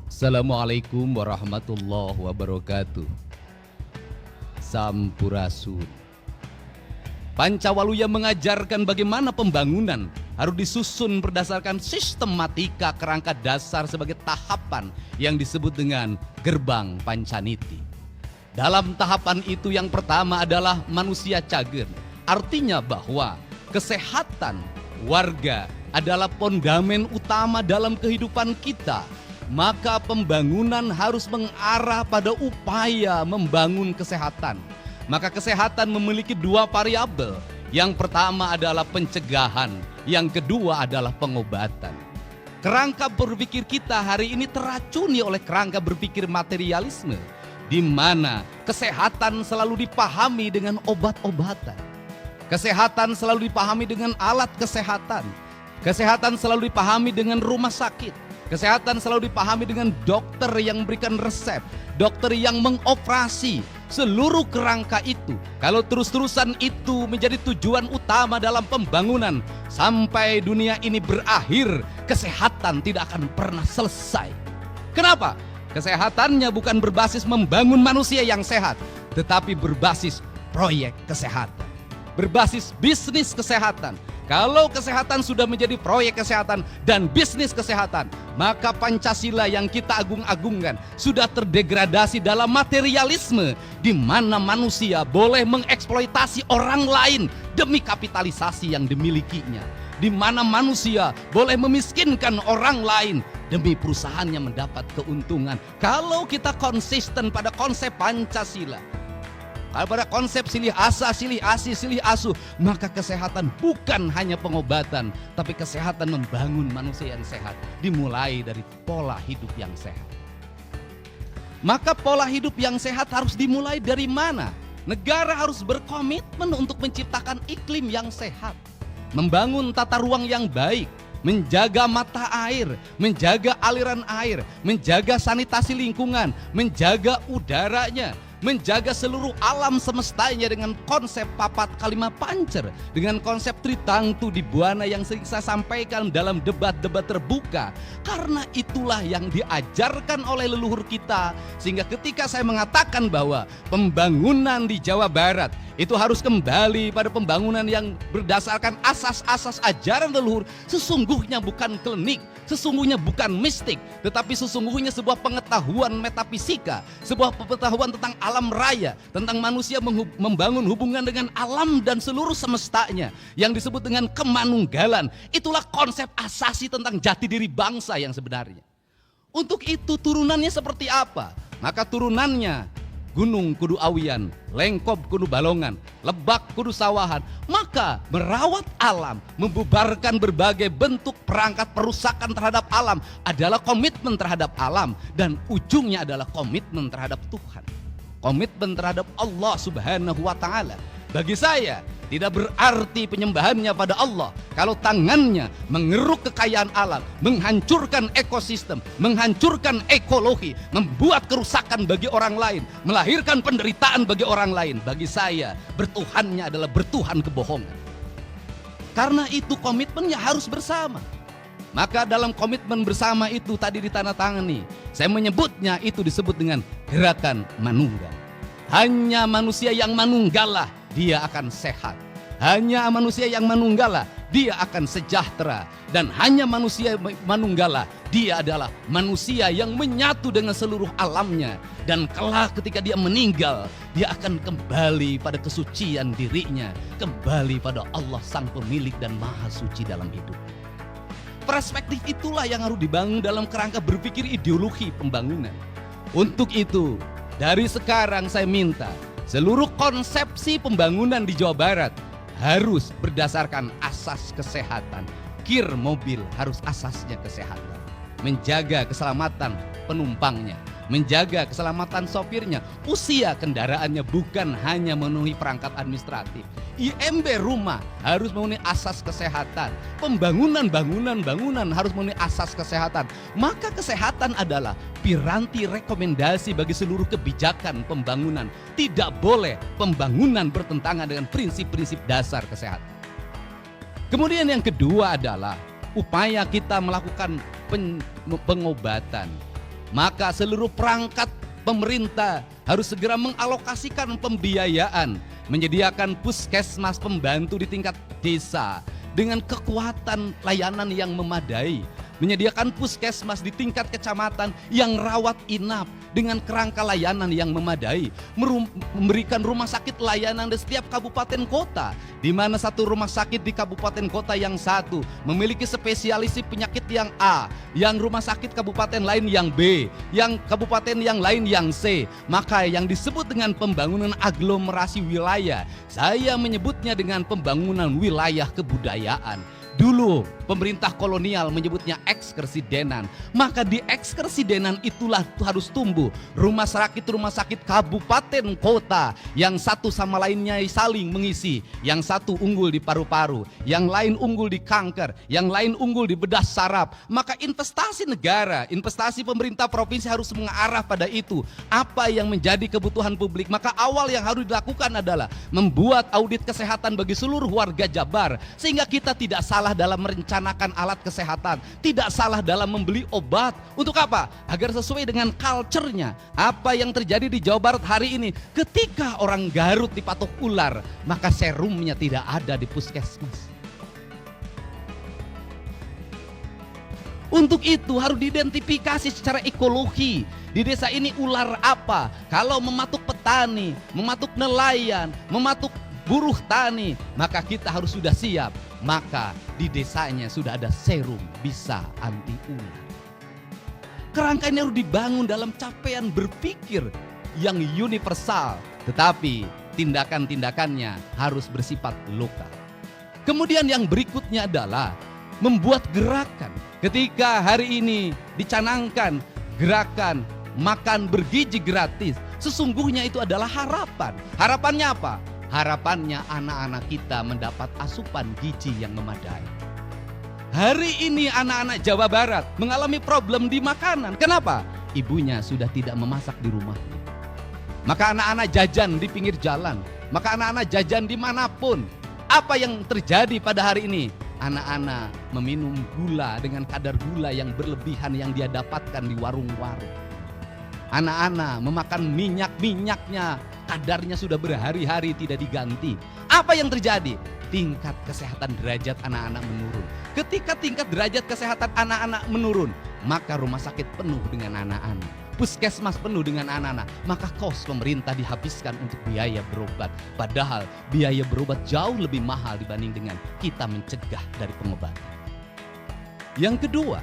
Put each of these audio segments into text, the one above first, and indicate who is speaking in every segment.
Speaker 1: Assalamualaikum warahmatullahi wabarakatuh. Sampurasun. Pancawaluya mengajarkan bagaimana pembangunan harus disusun berdasarkan sistematika kerangka dasar sebagai tahapan yang disebut dengan gerbang pancaniti. Dalam tahapan itu yang pertama adalah manusia cager. Artinya bahwa kesehatan warga adalah fondamen utama dalam kehidupan kita. Maka pembangunan harus mengarah pada upaya membangun kesehatan. Maka kesehatan memiliki dua variabel. Yang pertama adalah pencegahan, yang kedua adalah pengobatan. Kerangka berpikir kita hari ini teracuni oleh kerangka berpikir materialisme, di mana kesehatan selalu dipahami dengan obat-obatan. Kesehatan selalu dipahami dengan alat kesehatan. Kesehatan selalu dipahami dengan rumah sakit. Kesehatan selalu dipahami dengan dokter yang memberikan resep, dokter yang mengoperasi. Seluruh kerangka itu, kalau terus-terusan itu menjadi tujuan utama dalam pembangunan, sampai dunia ini berakhir, kesehatan tidak akan pernah selesai. Kenapa? Kesehatannya bukan berbasis membangun manusia yang sehat, tetapi berbasis proyek kesehatan, berbasis bisnis kesehatan. Kalau kesehatan sudah menjadi proyek kesehatan dan bisnis kesehatan, maka Pancasila yang kita agung-agungkan sudah terdegradasi dalam materialisme, di mana manusia boleh mengeksploitasi orang lain demi kapitalisasi yang dimilikinya, di mana manusia boleh memiskinkan orang lain demi perusahaannya mendapat keuntungan. Kalau kita konsisten pada konsep Pancasila, pada konsep silih asa, silih asi, silih asuh, maka kesehatan bukan hanya pengobatan, tapi kesehatan membangun manusia yang sehat, dimulai dari pola hidup yang sehat. Maka pola hidup yang sehat harus dimulai dari mana? Negara harus berkomitmen untuk menciptakan iklim yang sehat, membangun tata ruang yang baik, menjaga mata air, menjaga aliran air, menjaga sanitasi lingkungan, menjaga udaranya, menjaga seluruh alam semestanya dengan konsep papat kalima pancer, dengan konsep tritangtu di buana yang sering saya sampaikan dalam debat-debat terbuka. Karena itulah yang diajarkan oleh leluhur kita, sehingga ketika saya mengatakan bahwa pembangunan di Jawa Barat itu harus kembali pada pembangunan yang berdasarkan asas-asas ajaran leluhur, sesungguhnya bukan klinik, sesungguhnya bukan mistik, tetapi sesungguhnya sebuah pengetahuan metafisika, sebuah pengetahuan tentang alam raya, tentang manusia membangun hubungan dengan alam dan seluruh semestanya, yang disebut dengan kemanunggalan. Itulah konsep asasi tentang jati diri bangsa yang sebenarnya. Untuk itu turunannya seperti apa? Maka turunannya gunung kudu awian, lengkop kudu balongan, lebak kudu sawahan. Maka merawat alam, membubarkan berbagai bentuk perangkat perusakan terhadap alam adalah komitmen terhadap alam, dan ujungnya adalah komitmen terhadap Tuhan, komitmen terhadap Allah Subhanahu wa Ta'ala. Bagi saya tidak berarti penyembahannya pada Allah kalau tangannya mengeruk kekayaan alam, menghancurkan ekosistem, menghancurkan ekologi, membuat kerusakan bagi orang lain, melahirkan penderitaan bagi orang lain. Bagi saya bertuhannya adalah bertuhan kebohongan. Karena itu komitmennya harus bersama. Maka dalam komitmen bersama itu tadi ditandatangani, saya menyebutnya itu disebut dengan gerakan manunggal. Hanya manusia yang manunggalah dia akan sehat. Hanya manusia yang manunggalah dia akan sejahtera. Dan hanya manusia manunggalah dia adalah manusia yang menyatu dengan seluruh alamnya. Dan kelak ketika dia meninggal, dia akan kembali pada kesucian dirinya, kembali pada Allah sang pemilik dan maha suci dalam hidup. Perspektif itulah yang harus dibangun dalam kerangka berpikir ideologi pembangunan. Untuk itu, dari sekarang saya minta seluruh konsepsi pembangunan di Jawa Barat harus berdasarkan asas kesehatan. Kir mobil harus asasnya kesehatan. Menjaga keselamatan penumpangnya, menjaga keselamatan sopirnya. Usia kendaraannya bukan hanya memenuhi perangkat administratif. IMB rumah harus memenuhi asas kesehatan. Pembangunan bangunan harus memenuhi asas kesehatan. Maka kesehatan adalah piranti rekomendasi bagi seluruh kebijakan pembangunan. Tidak boleh pembangunan bertentangan dengan prinsip-prinsip dasar kesehatan. Kemudian yang kedua adalah upaya kita melakukan pengobatan. maka seluruh perangkat pemerintah harus segera mengalokasikan pembiayaan, menyediakan puskesmas pembantu di tingkat desa dengan kekuatan layanan yang memadai, menyediakan puskesmas di tingkat kecamatan yang rawat inap dengan kerangka layanan yang memadai, memberikan rumah sakit layanan di setiap kabupaten kota, di mana satu rumah sakit di kabupaten kota yang satu memiliki spesialisi penyakit yang A, yang rumah sakit kabupaten lain yang B, yang kabupaten yang lain yang C. Maka yang disebut dengan pembangunan aglomerasi wilayah, saya menyebutnya dengan pembangunan wilayah kebudayaan. Dulu pemerintah kolonial menyebutnya ekskersidenan, maka di ekskersidenan itulah harus tumbuh rumah sakit kabupaten kota yang satu sama lainnya saling mengisi, yang satu unggul di paru-paru, yang lain unggul di kanker, yang lain unggul di bedah saraf. Maka investasi negara, investasi pemerintah provinsi harus mengarah pada itu. Apa yang menjadi kebutuhan publik, maka awal yang harus dilakukan adalah membuat audit kesehatan bagi seluruh warga Jabar, sehingga kita tidak salah dalam merencanakan alat kesehatan, tidak salah dalam membeli obat. Untuk apa? Agar sesuai dengan culture-nya. Apa yang terjadi di Jawa Barat hari ini, ketika orang Garut dipatok ular, maka serumnya tidak ada di puskesmas. Untuk itu harus diidentifikasi secara ekologi. Di desa ini ular apa? Kalau mematuk petani, mematuk nelayan, mematuk buruh tani, maka kita harus sudah siap. Maka di desanya sudah ada serum bisa anti ular. Kerangka ini harus dibangun dalam capaian berpikir yang universal, tetapi tindakan-tindakannya harus bersifat lokal. Kemudian yang berikutnya adalah membuat gerakan. Ketika hari ini dicanangkan gerakan makan bergizi gratis, sesungguhnya itu adalah harapan. Harapannya apa? Harapannya anak-anak kita mendapat asupan gizi yang memadai. Hari ini anak-anak Jawa Barat mengalami problem di makanan. Kenapa? Ibunya sudah tidak memasak di rumahnya. Maka anak-anak jajan di pinggir jalan. Maka anak-anak jajan dimanapun. Apa yang terjadi pada hari ini? Anak-anak meminum gula dengan kadar gula yang berlebihan yang dia dapatkan di warung-warung. Anak-anak memakan minyak-minyaknya, kadarnya sudah berhari-hari tidak diganti. Apa yang terjadi? Tingkat kesehatan derajat anak-anak menurun. Ketika tingkat derajat kesehatan anak-anak menurun, maka rumah sakit penuh dengan anak-anak, puskesmas penuh dengan anak-anak, maka kos pemerintah dihabiskan untuk biaya berobat. Padahal biaya berobat jauh lebih mahal dibanding dengan kita mencegah dari pengobatan. Yang kedua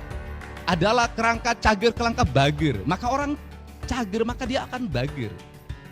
Speaker 1: adalah kerangka cager kerangka bager. Maka orang cager maka dia akan bager.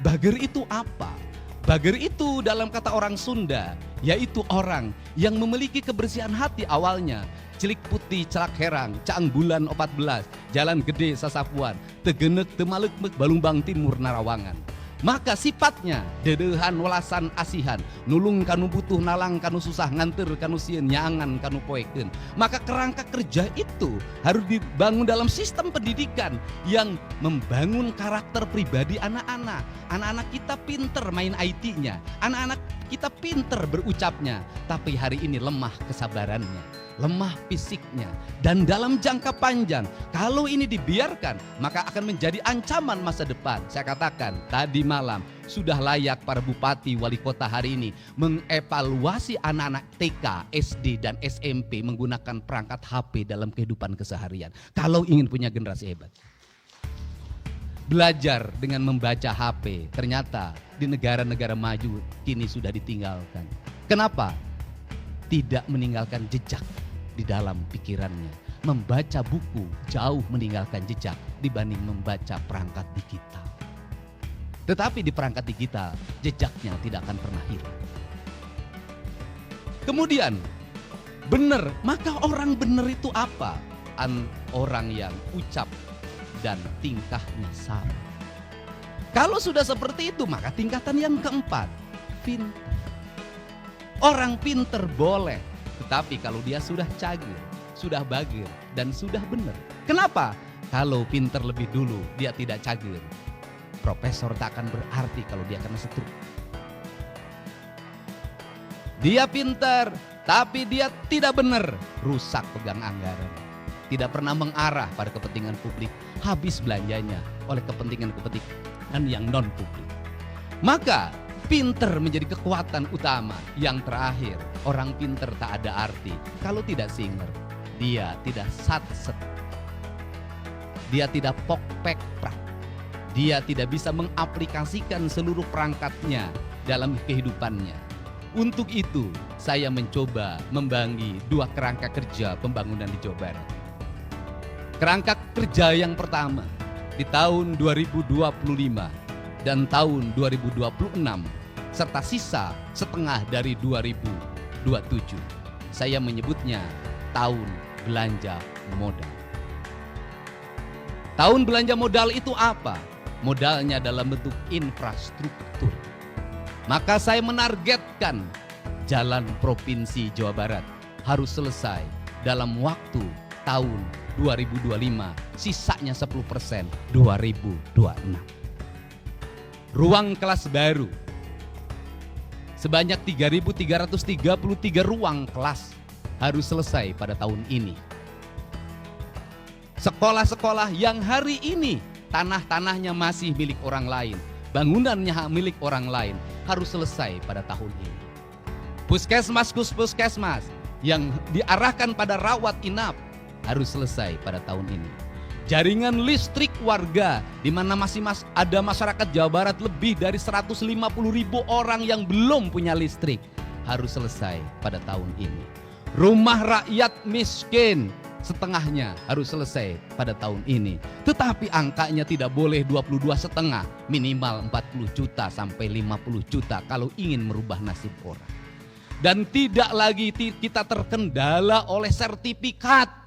Speaker 1: Bager itu apa? Bager itu dalam kata orang Sunda, yaitu orang yang memiliki kebersihan hati awalnya. Cilik putih celak herang, caang bulan 14, jalan gede sasapuan, tegenek temalekmek balumbang timur Narawangan. Maka sifatnya dedehan welasan asihan, nulung kanu butuh nalang kanu susah nganter kanu sieun nyangan kanu poeken. Maka kerangka kerja itu harus dibangun dalam sistem pendidikan yang membangun karakter pribadi anak-anak. Anak-anak kita pinter main IT-nya, anak-anak kita pinter berucapnya, tapi hari ini lemah kesabarannya, lemah fisiknya. Dan dalam jangka panjang, kalau ini dibiarkan, maka akan menjadi ancaman masa depan. Saya katakan tadi malam, sudah layak para bupati wali kota hari ini mengevaluasi anak-anak TK, SD, dan SMP menggunakan perangkat HP dalam kehidupan keseharian. Kalau ingin punya generasi hebat. Belajar dengan membaca HP, ternyata di negara-negara maju kini sudah ditinggalkan. Kenapa? Tidak meninggalkan jejak di dalam pikirannya. Membaca buku jauh meninggalkan jejak dibanding membaca perangkat digital. Tetapi di perangkat digital jejaknya tidak akan pernah hilang. Kemudian benar, maka orang benar itu apa? Orang yang ucap dan tingkahnya sama. Kalau sudah seperti itu, maka tingkatan yang keempat, pintar. Orang pintar boleh, tetapi kalau dia sudah cager, sudah bager, dan sudah benar. Kenapa? Kalau pintar lebih dulu, dia tidak cager. Profesor tak akan berarti kalau dia kena stroke. Dia pintar, tapi dia tidak benar, rusak pegang anggaran. tidak pernah mengarah pada kepentingan publik, habis belanjanya oleh kepentingan yang non-publik. Maka pinter menjadi kekuatan utama. Yang terakhir, orang pinter tak ada arti kalau tidak singer. Dia tidak satset, dia tidak pokpekprak, dia tidak bisa mengaplikasikan seluruh perangkatnya dalam kehidupannya. Untuk itu, saya mencoba membagi dua kerangka kerja pembangunan di Jawa Barat. Kerangka kerja yang pertama di tahun 2025 dan tahun 2026 serta sisa setengah dari 2027. Saya menyebutnya tahun belanja modal. Tahun belanja modal itu apa? Modalnya dalam bentuk infrastruktur. Maka saya menargetkan jalan provinsi Jawa Barat harus selesai dalam waktu tahun 2025, sisanya 10% 2026. Ruang kelas baru sebanyak 3.333 ruang kelas harus selesai pada tahun ini. Sekolah-sekolah yang hari ini tanah-tanahnya masih milik orang lain, bangunannya milik orang lain, harus selesai pada tahun ini. Puskesmas yang diarahkan pada rawat inap harus selesai pada tahun ini. Jaringan listrik warga di mana masih ada masyarakat Jawa Barat lebih dari 150.000 orang yang belum punya listrik harus selesai pada tahun ini. Rumah rakyat miskin setengahnya harus selesai pada tahun ini. Tetapi angkanya tidak boleh 22,5, minimal 40 juta sampai 50 juta kalau ingin merubah nasib orang. Dan tidak lagi kita terkendala oleh sertifikat.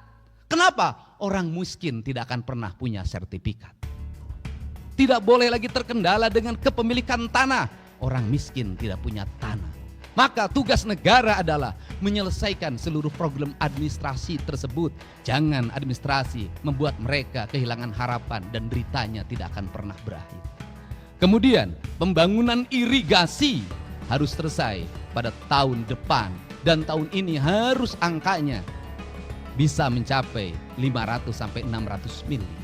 Speaker 1: Kenapa? Orang miskin tidak akan pernah punya sertifikat. Tidak boleh lagi terkendala dengan kepemilikan tanah. Orang miskin tidak punya tanah. Maka tugas negara adalah menyelesaikan seluruh problem administrasi tersebut. Jangan administrasi membuat mereka kehilangan harapan dan deritanya tidak akan pernah berakhir. Kemudian pembangunan irigasi harus selesai pada tahun depan. Dan tahun ini harus angkanya bisa mencapai 500 sampai 600 miliar.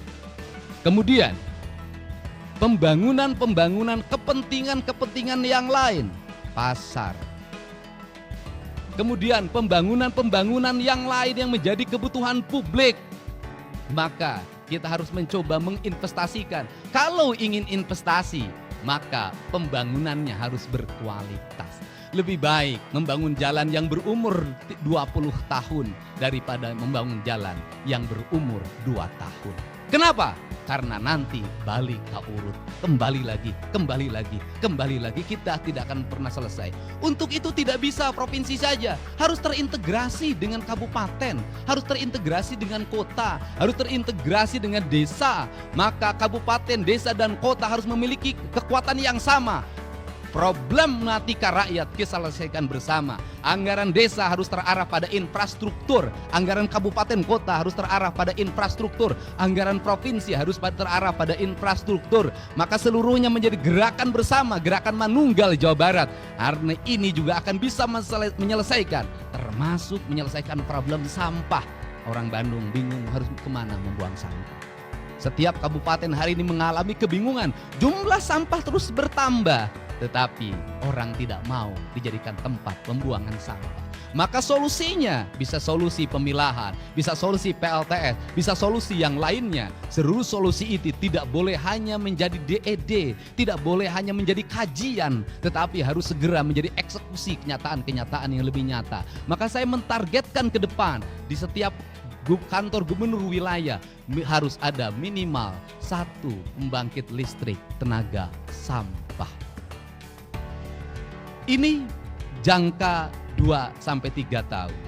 Speaker 1: Kemudian pembangunan kepentingan yang lain, pasar. Kemudian pembangunan yang lain yang menjadi kebutuhan publik. Maka kita harus mencoba menginvestasikan. Kalau ingin investasi, maka pembangunannya harus berkualitas. Lebih baik membangun jalan yang berumur 20 tahun daripada membangun jalan yang berumur 2 tahun. Kenapa? Karena nanti balik ke urut, kembali lagi, kita tidak akan pernah selesai. Untuk itu tidak bisa provinsi saja, harus terintegrasi dengan kabupaten, harus terintegrasi dengan kota, harus terintegrasi dengan desa. Maka kabupaten, desa dan kota harus memiliki kekuatan yang sama. Problematika rakyat kita selesaikan bersama. Anggaran desa harus terarah pada infrastruktur. Anggaran kabupaten kota harus terarah pada infrastruktur. Anggaran provinsi harus terarah pada infrastruktur. Maka seluruhnya menjadi gerakan bersama, gerakan manunggal Jawa Barat. Karena ini juga akan bisa menyelesaikan, termasuk menyelesaikan problem sampah. Orang Bandung bingung harus kemana membuang sampah. Setiap kabupaten hari ini mengalami kebingungan. Jumlah sampah terus bertambah, tetapi orang tidak mau dijadikan tempat pembuangan sampah. Maka solusinya bisa solusi pemilahan, bisa solusi PLTS, bisa solusi yang lainnya. Seluruh solusi itu tidak boleh hanya menjadi DED, tidak boleh hanya menjadi kajian, tetapi harus segera menjadi eksekusi kenyataan-kenyataan yang lebih nyata. Maka saya mentargetkan ke depan di setiap kantor gubernur wilayah harus ada minimal 1 pembangkit listrik tenaga sampah. Ini jangka 2-3 tahun.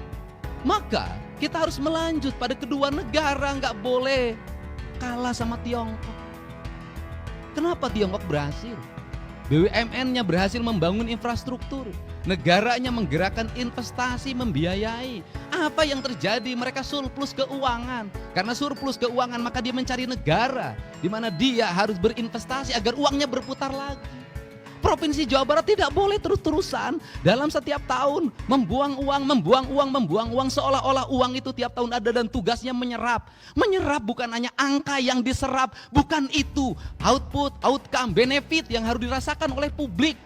Speaker 1: Maka kita harus melanjut pada kedua negara, nggak boleh kalah sama Tiongkok. Kenapa Tiongkok berhasil? BUMN-nya berhasil membangun infrastruktur, negaranya menggerakkan investasi, membiayai. Apa yang terjadi? Mereka surplus keuangan. Karena surplus keuangan maka dia mencari negara di mana dia harus berinvestasi agar uangnya berputar lagi. Provinsi Jawa Barat tidak boleh terus-terusan dalam setiap tahun membuang uang seolah-olah uang itu tiap tahun ada dan tugasnya menyerap. Menyerap bukan hanya angka yang diserap, bukan itu output, outcome, benefit yang harus dirasakan oleh publik.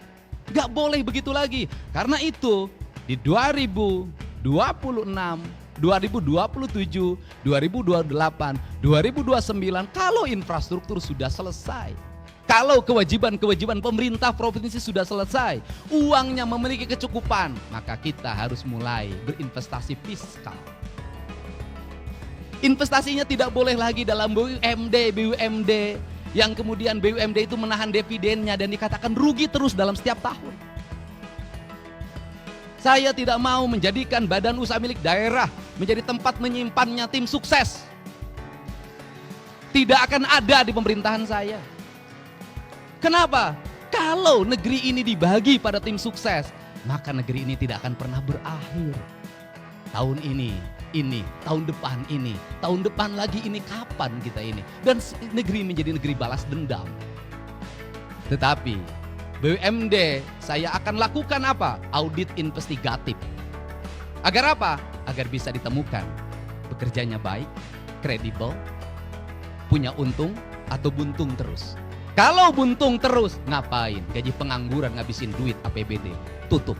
Speaker 1: Gak boleh begitu lagi. Karena itu di 2026, 2027, 2028, 2029 kalau infrastruktur sudah selesai, kalau kewajiban-kewajiban pemerintah provinsi sudah selesai, uangnya memiliki kecukupan, maka kita harus mulai berinvestasi fiskal. Investasinya tidak boleh lagi dalam BUMD yang kemudian BUMD itu menahan dividennya dan dikatakan rugi terus dalam setiap tahun. Saya tidak mau menjadikan badan usaha milik daerah menjadi tempat menyimpannya tim sukses. Tidak akan ada di pemerintahan saya. Kenapa? Kalau negeri ini dibagi pada tim sukses, maka negeri ini tidak akan pernah berakhir. Tahun ini, tahun depan lagi ini, kapan kita ini? Dan negeri menjadi negeri balas dendam. Tetapi BUMD saya akan lakukan apa? Audit investigatif. Agar apa? Agar bisa ditemukan bekerjanya baik, kredibel, punya untung atau buntung terus. Kalau buntung terus, ngapain? Gaji pengangguran ngabisin duit APBD. Tutup.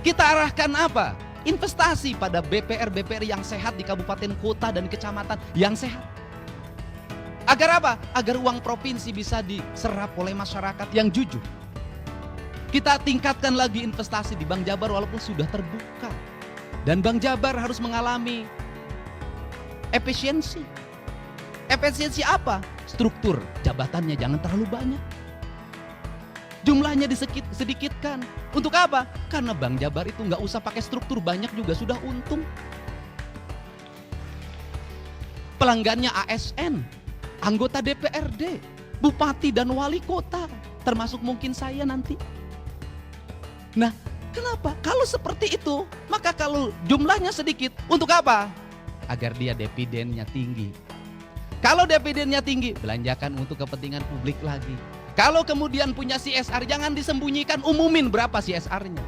Speaker 1: Kita arahkan apa? Investasi pada BPR-BPR yang sehat di kabupaten, kota, dan kecamatan yang sehat. Agar apa? Agar uang provinsi bisa diserap oleh masyarakat yang jujur. Kita tingkatkan lagi investasi di Bank Jabar walaupun sudah terbuka. Dan Bank Jabar harus mengalami efisiensi. Efisiensi apa? Struktur jabatannya jangan terlalu banyak. Jumlahnya sedikitkan. Untuk apa? Karena Bank Jabar itu nggak usah pakai struktur banyak juga sudah untung. Pelanggannya ASN, anggota DPRD, bupati dan wali kota, termasuk mungkin saya nanti. Nah, kenapa? Kalau seperti itu, maka kalau jumlahnya sedikit, untuk apa? Agar dia dividennya tinggi. Kalau dividennya tinggi, belanjakan untuk kepentingan publik lagi. Kalau kemudian punya CSR, jangan disembunyikan, umumin berapa CSR-nya.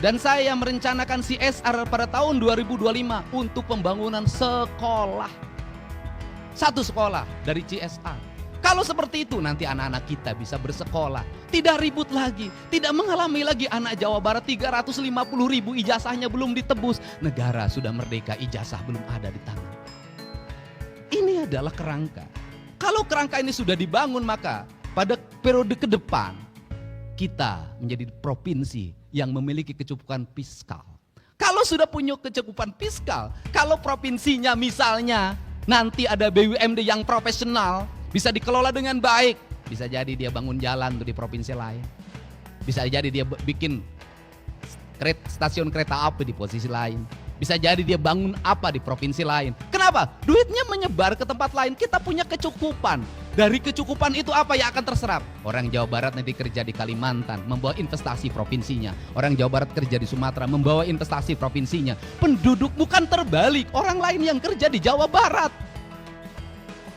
Speaker 1: Dan saya merencanakan CSR pada tahun 2025 untuk pembangunan sekolah. 1 sekolah dari CSR. Kalau seperti itu nanti anak-anak kita bisa bersekolah. Tidak ribut lagi, tidak mengalami lagi anak Jawa Barat 350.000 ijazahnya belum ditebus. Negara sudah merdeka, ijazah belum ada di tangan. Ini adalah kerangka. Kalau kerangka ini sudah dibangun, maka pada periode ke depan kita menjadi provinsi yang memiliki kecukupan fiskal. Kalau sudah punya kecukupan fiskal, kalau provinsinya misalnya nanti ada BUMD yang profesional, bisa dikelola dengan baik, bisa jadi dia bangun jalan di provinsi lain. Bisa jadi dia bikin stasiun kereta api di posisi lain. Bisa jadi dia bangun apa di provinsi lain. Kenapa? Duitnya menyebar ke tempat lain. Kita punya kecukupan. Dari kecukupan itu apa yang akan terserap? Orang Jawa Barat nanti kerja di Kalimantan, membawa investasi provinsinya. Orang Jawa Barat kerja di Sumatera, membawa investasi provinsinya. Penduduk bukan terbalik, orang lain yang kerja di Jawa Barat.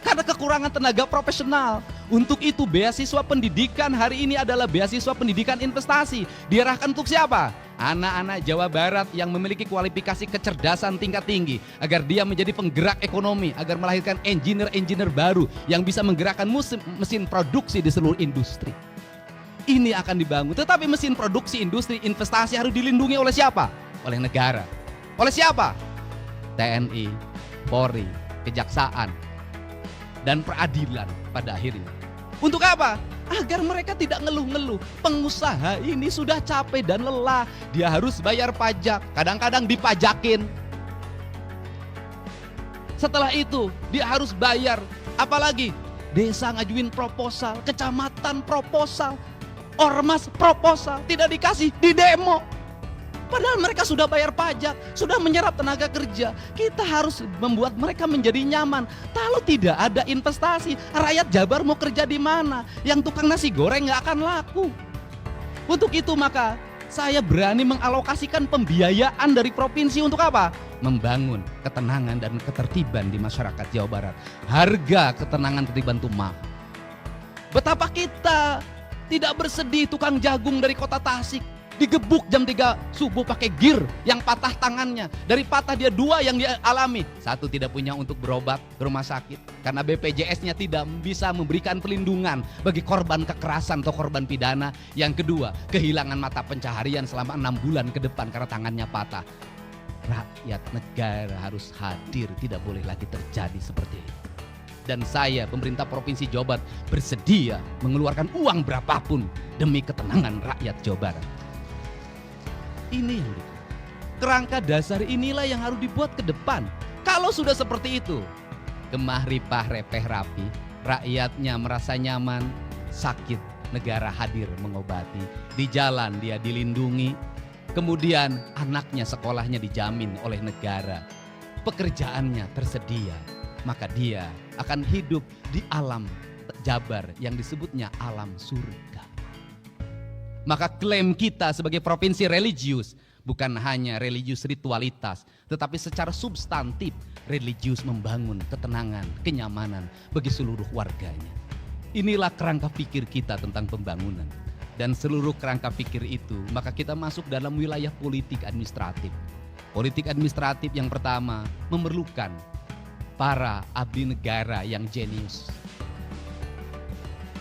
Speaker 1: Karena kekurangan tenaga profesional. Untuk itu beasiswa pendidikan hari ini adalah beasiswa pendidikan investasi. Diarahkan untuk siapa? Anak-anak Jawa Barat yang memiliki kualifikasi kecerdasan tingkat tinggi. Agar dia menjadi penggerak ekonomi. Agar melahirkan engineer-engineer baru yang bisa menggerakkan mesin produksi di seluruh industri. Ini akan dibangun. Tetapi mesin produksi, industri, investasi harus dilindungi oleh siapa? Oleh negara. Oleh siapa? TNI, Polri, Kejaksaan, dan peradilan pada akhirnya. Untuk apa? Agar mereka tidak ngeluh-ngeluh. Pengusaha ini sudah capek dan lelah. Dia harus bayar pajak. Kadang-kadang dipajakin. Setelah itu dia harus bayar. Apalagi desa ngajuin proposal, kecamatan proposal, ormas proposal. Tidak dikasih, di demo. Padahal mereka sudah bayar pajak, sudah menyerap tenaga kerja. Kita harus membuat mereka menjadi nyaman. Kalau tidak ada investasi, rakyat Jabar mau kerja di mana? Yang tukang nasi goreng nggak akan laku. Untuk itu maka Saya berani mengalokasikan pembiayaan dari provinsi untuk apa? Membangun ketenangan dan ketertiban di masyarakat Jawa Barat. Harga ketenangan ketertiban itu mahal. Betapa kita tidak bersedih tukang jagung dari kota Tasik digebuk jam 3 subuh pakai gear yang patah tangannya. Dari patah dia 2 yang dia alami. 1 tidak punya untuk berobat ke rumah sakit karena BPJS-nya tidak bisa memberikan perlindungan bagi korban kekerasan atau korban pidana. Yang kedua, kehilangan mata pencaharian selama 6 bulan ke depan karena tangannya patah. Rakyat negara harus hadir, tidak boleh lagi terjadi seperti itu. Dan saya, pemerintah Provinsi Jawa Barat, bersedia mengeluarkan uang berapapun demi ketenangan rakyat Jawa Barat. Ini yang kerangka dasar inilah yang harus dibuat ke depan. Kalau sudah seperti itu, gemah ripah repeh rapi, rakyatnya merasa nyaman, sakit negara hadir mengobati, di jalan dia dilindungi, kemudian anaknya sekolahnya dijamin oleh negara, pekerjaannya tersedia, maka dia akan hidup di alam Jabar yang disebutnya alam surga. Maka klaim kita sebagai provinsi religius bukan hanya religius ritualitas, tetapi secara substantif religius membangun ketenangan, kenyamanan bagi seluruh warganya. Inilah kerangka pikir kita tentang pembangunan. Dan seluruh kerangka pikir itu, maka kita masuk dalam wilayah politik administratif. Politik administratif yang pertama memerlukan para abdi negara yang jenius,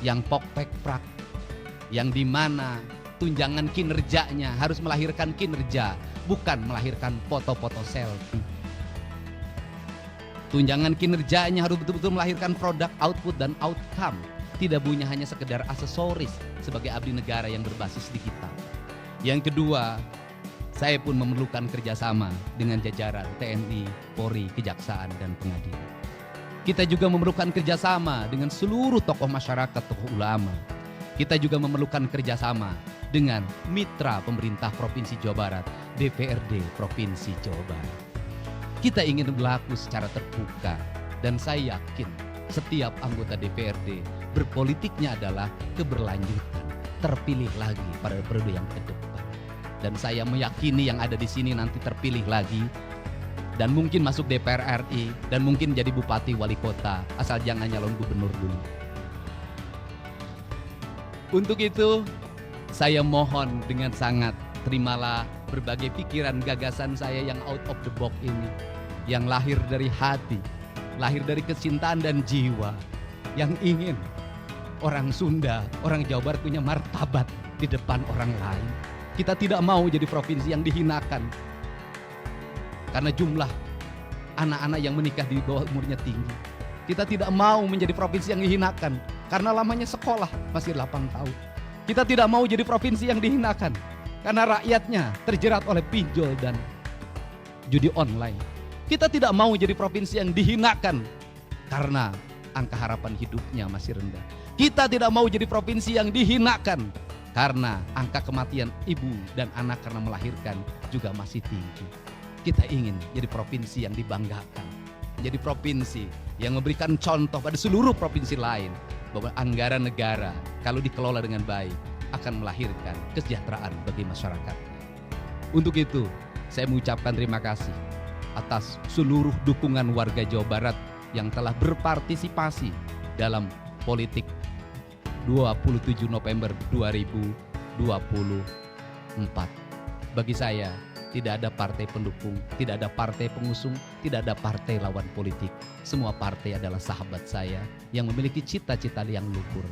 Speaker 1: yang pokpek prak, yang dimana tunjangan kinerjanya harus melahirkan kinerja, bukan melahirkan foto-foto selfie. Tunjangan kinerjanya harus betul-betul melahirkan produk, output, dan outcome. Tidak punya hanya sekedar aksesoris sebagai abdi negara yang berbasis digital. Yang kedua, saya pun memerlukan kerjasama dengan jajaran TNI, Polri, Kejaksaan, dan Pengadilan. Kita juga memerlukan kerjasama dengan seluruh tokoh masyarakat, tokoh ulama. Kita juga memerlukan kerjasama dengan mitra pemerintah Provinsi Jawa Barat, DPRD Provinsi Jawa Barat. Kita ingin berlaku secara terbuka dan saya yakin setiap anggota DPRD berpolitiknya adalah keberlanjutan, terpilih lagi pada periode yang ke depan. Dan saya meyakini yang ada di sini nanti terpilih lagi dan mungkin masuk DPR RI dan mungkin jadi bupati wali kota asal jangan nyalon gubernur dulu. Untuk itu saya mohon dengan sangat terimalah berbagai pikiran gagasan saya yang out of the box ini, yang lahir dari hati, lahir dari kecintaan dan jiwa, yang ingin orang Sunda, orang Jawa Barat punya martabat di depan orang lain. Kita tidak mau jadi provinsi yang dihinakan karena jumlah anak-anak yang menikah di bawah umurnya tinggi. Kita tidak mau menjadi provinsi yang dihinakan karena lamanya sekolah masih 8 tahun. Kita tidak mau jadi provinsi yang dihinakan karena rakyatnya terjerat oleh pinjol dan judi online. Kita tidak mau jadi provinsi yang dihinakan karena angka harapan hidupnya masih rendah. Kita tidak mau jadi provinsi yang dihinakan karena angka kematian ibu dan anak karena melahirkan juga masih tinggi. Kita ingin jadi provinsi yang dibanggakan, jadi provinsi yang memberikan contoh pada seluruh provinsi lain bahwa anggaran negara kalau dikelola dengan baik akan melahirkan kesejahteraan bagi masyarakat. Untuk itu, saya mengucapkan terima kasih atas seluruh dukungan warga Jawa Barat yang telah berpartisipasi dalam politik 27 November 2024. Bagi saya, tidak ada partai pendukung, tidak ada partai pengusung, tidak ada partai lawan politik. Semua partai adalah sahabat saya yang memiliki cita-cita yang luhur.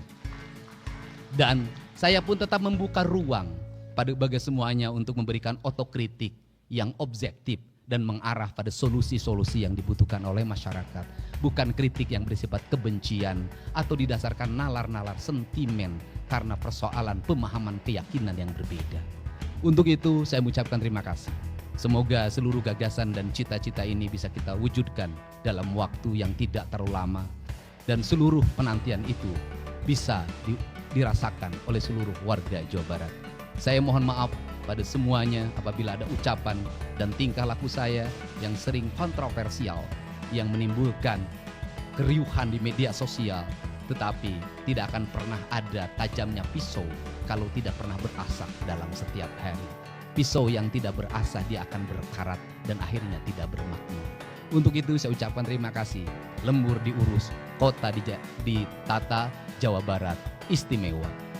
Speaker 1: Dan saya pun tetap membuka ruang bagi semuanya untuk memberikan otokritik yang objektif dan mengarah pada solusi-solusi yang dibutuhkan oleh masyarakat. Bukan kritik yang bersifat kebencian atau didasarkan nalar-nalar sentimen karena persoalan pemahaman keyakinan yang berbeda. Untuk itu saya mengucapkan terima kasih. Semoga seluruh gagasan dan cita-cita ini bisa kita wujudkan dalam waktu yang tidak terlalu lama. Dan seluruh penantian itu bisa dirasakan oleh seluruh warga Jawa Barat. Saya mohon maaf pada semuanya apabila ada ucapan dan tingkah laku saya yang sering kontroversial, yang menimbulkan keriuhan di media sosial. Tetapi tidak akan pernah ada tajamnya pisau kalau tidak pernah berasah dalam setiap hari. Pisau yang tidak berasah dia akan berkarat dan akhirnya tidak bermakna. Untuk itu saya ucapkan terima kasih. Lembur diurus, kota ditata, Jawa Barat istimewa.